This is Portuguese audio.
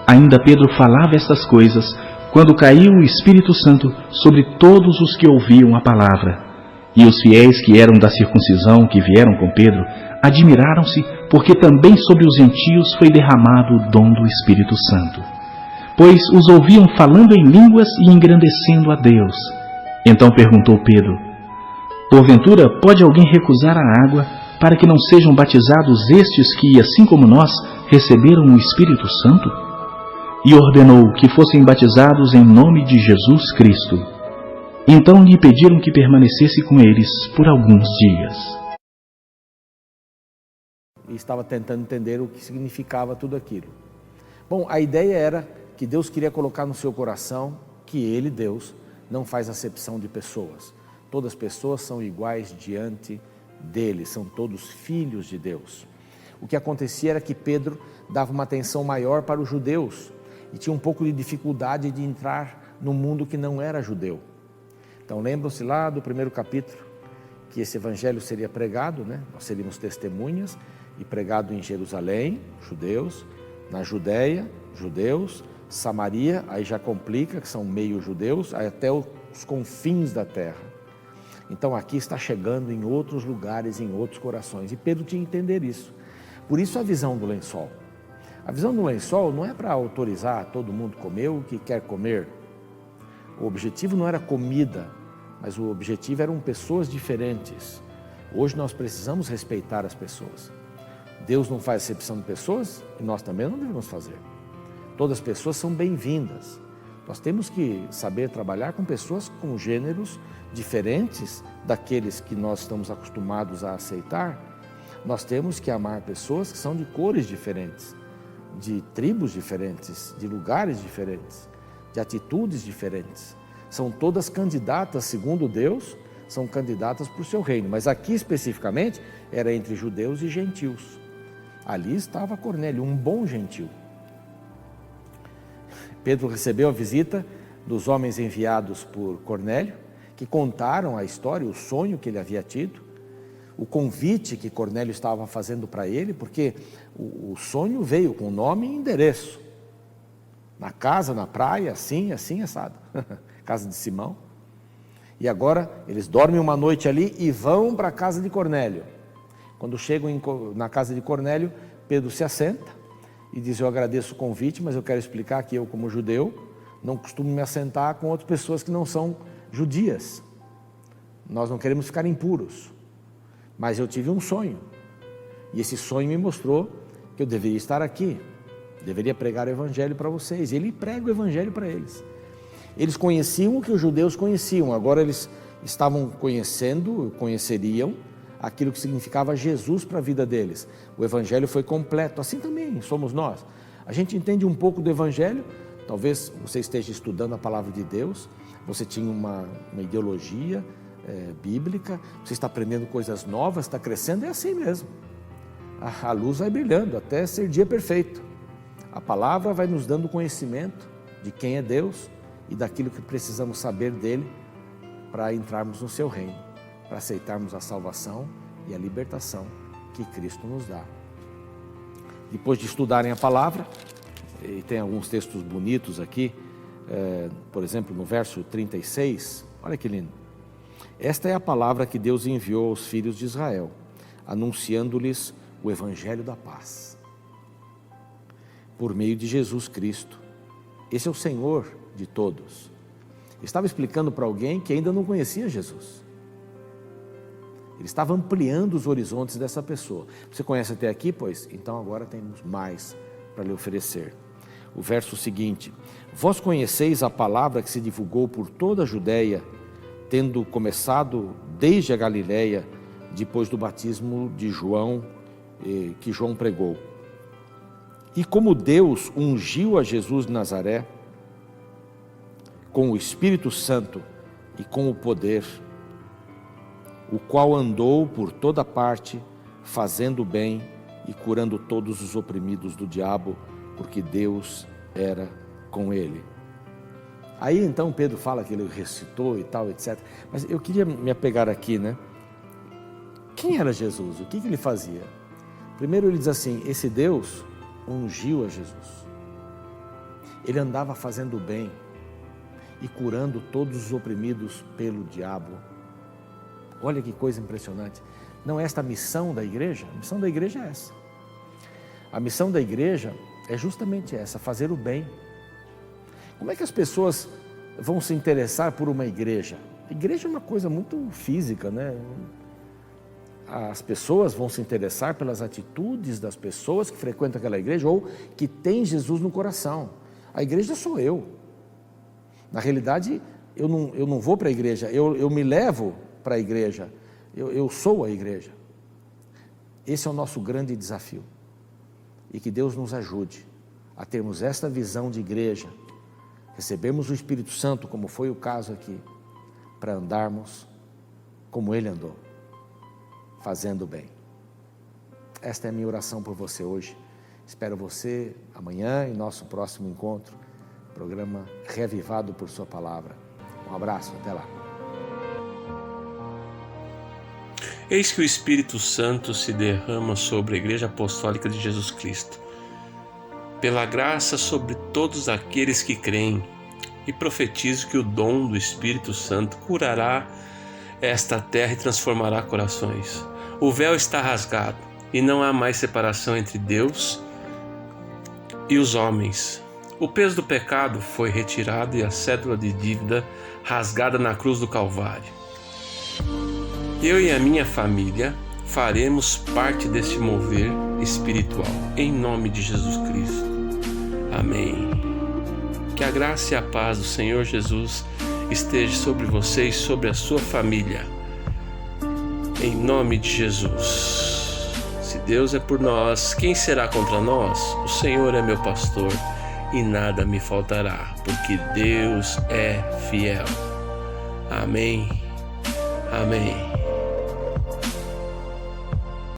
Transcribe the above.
Ainda Pedro falava estas coisas, quando caiu o Espírito Santo sobre todos os que ouviam a palavra. E os fiéis que eram da circuncisão, que vieram com Pedro, admiraram-se, porque também sobre os gentios foi derramado o dom do Espírito Santo. Pois os ouviam falando em línguas e engrandecendo a Deus. Então perguntou Pedro: porventura pode alguém recusar a água, para que não sejam batizados estes que, assim como nós, receberam o Espírito Santo? E ordenou que fossem batizados em nome de Jesus Cristo. Então lhe pediram que permanecesse com eles por alguns dias. E estava tentando entender o que significava tudo aquilo. Bom, a ideia era que Deus queria colocar no seu coração que Ele, Deus, não faz acepção de pessoas. Todas as pessoas são iguais diante dele, são todos filhos de Deus. O que acontecia era que Pedro dava uma atenção maior para os judeus e tinha um pouco de dificuldade de entrar no mundo que não era judeu. Então lembram-se lá do primeiro capítulo que esse evangelho seria pregado, né? Nós seríamos testemunhas, e pregado em Jerusalém, judeus, na Judéia, judeus, Samaria, aí já complica, que são meio judeus, aí até os confins da terra. Então aqui está chegando em outros lugares, em outros corações, e Pedro tinha que entender isso. Por isso a visão do lençol. A visão do lençol não é para autorizar todo mundo comer o que quer comer. O objetivo não era comida, mas o objetivo eram pessoas diferentes. Hoje nós precisamos respeitar as pessoas. Deus não faz acepção de pessoas e nós também não devemos fazer. Todas as pessoas são bem-vindas. Nós temos que saber trabalhar com pessoas com gêneros diferentes daqueles que nós estamos acostumados a aceitar. Nós temos que amar pessoas que são de cores diferentes, de tribos diferentes, de lugares diferentes, de atitudes diferentes. São todas candidatas, segundo Deus, são candidatas para o seu reino. Mas aqui especificamente era entre judeus e gentios. Ali estava Cornélio, um bom gentil. Pedro recebeu a visita dos homens enviados por Cornélio, que contaram a história, o sonho que ele havia tido, o convite que Cornélio estava fazendo para ele, porque o sonho veio com nome e endereço. Na casa, na praia, assim, assado. Casa de Simão. E agora eles dormem uma noite ali e vão para a casa de Cornélio. Quando chegam na casa de Cornélio, Pedro se assenta e diz: eu agradeço o convite, mas eu quero explicar que eu, como judeu, não costumo me assentar com outras pessoas que não são judias. Nós não queremos ficar impuros. Mas eu tive um sonho. E esse sonho me mostrou que eu deveria estar aqui. Deveria pregar o evangelho para vocês. E ele prega o evangelho para eles. Eles conheciam o que os judeus conheciam. Agora eles estavam conheceriam aquilo que significava Jesus para a vida deles. O evangelho foi completo. Assim também somos nós. A gente entende um pouco do evangelho. Talvez você esteja estudando a palavra de Deus. Você tinha uma ideologia bíblica. Você está aprendendo coisas novas, está crescendo. É assim mesmo. A luz vai brilhando até ser dia perfeito. A palavra vai nos dando conhecimento de quem é Deus e daquilo que precisamos saber dele para entrarmos no seu reino, para aceitarmos a salvação e a libertação que Cristo nos dá. Depois de estudarem a palavra, e tem alguns textos bonitos aqui, por exemplo, no verso 36, olha que lindo. Esta é a palavra que Deus enviou aos filhos de Israel, anunciando-lhes o evangelho da paz, por meio de Jesus Cristo. Esse é o Senhor de todos. Estava explicando para alguém que ainda não conhecia Jesus. Ele estava ampliando os horizontes dessa pessoa. Você conhece até aqui, pois? Então agora temos mais para lhe oferecer. O verso seguinte: vós conheceis a palavra que se divulgou por toda a Judéia, tendo começado desde a Galiléia, depois do batismo de João, que João pregou. E como Deus ungiu a Jesus de Nazaré, com o Espírito Santo e com o poder, o qual andou por toda parte, fazendo bem e curando todos os oprimidos do diabo, porque Deus era com ele. Aí então Pedro fala que ele recitou e tal, etc. Mas eu queria me apegar aqui, né? Quem era Jesus? O que ele fazia? Primeiro ele diz assim: esse Deus ungiu a Jesus. Ele andava fazendo o bem e curando todos os oprimidos pelo diabo. Olha que coisa impressionante. Não é esta a missão da igreja? A missão da igreja é essa. A missão da igreja é justamente essa, fazer o bem. Como é que as pessoas vão se interessar por uma igreja? A igreja é uma coisa muito física, né? As pessoas vão se interessar pelas atitudes das pessoas que frequentam aquela igreja ou que têm Jesus no coração. A igreja sou eu. Na realidade, eu não vou para a igreja, eu me levo para a igreja. Eu sou a igreja. Esse é o nosso grande desafio. E que Deus nos ajude a termos esta visão de igreja, recebemos o Espírito Santo, como foi o caso aqui, para andarmos como Ele andou, fazendo bem. Esta é a minha oração por você hoje. Espero você amanhã em nosso próximo encontro, programa Reavivado por Sua Palavra. Um abraço, até lá. Eis que o Espírito Santo se derrama sobre a Igreja Apostólica de Jesus Cristo, pela graça sobre todos aqueles que creem, e profetizo que o dom do Espírito Santo curará esta terra e transformará corações. O véu está rasgado e não há mais separação entre Deus e os homens. O peso do pecado foi retirado e a cédula de dívida rasgada na cruz do Calvário. Eu e a minha família faremos parte deste mover espiritual, em nome de Jesus Cristo. Amém. Que a graça e a paz do Senhor Jesus esteja sobre você e sobre a sua família, em nome de Jesus. Se Deus é por nós, quem será contra nós? O Senhor é meu pastor e nada me faltará, porque Deus é fiel. Amém. Amém.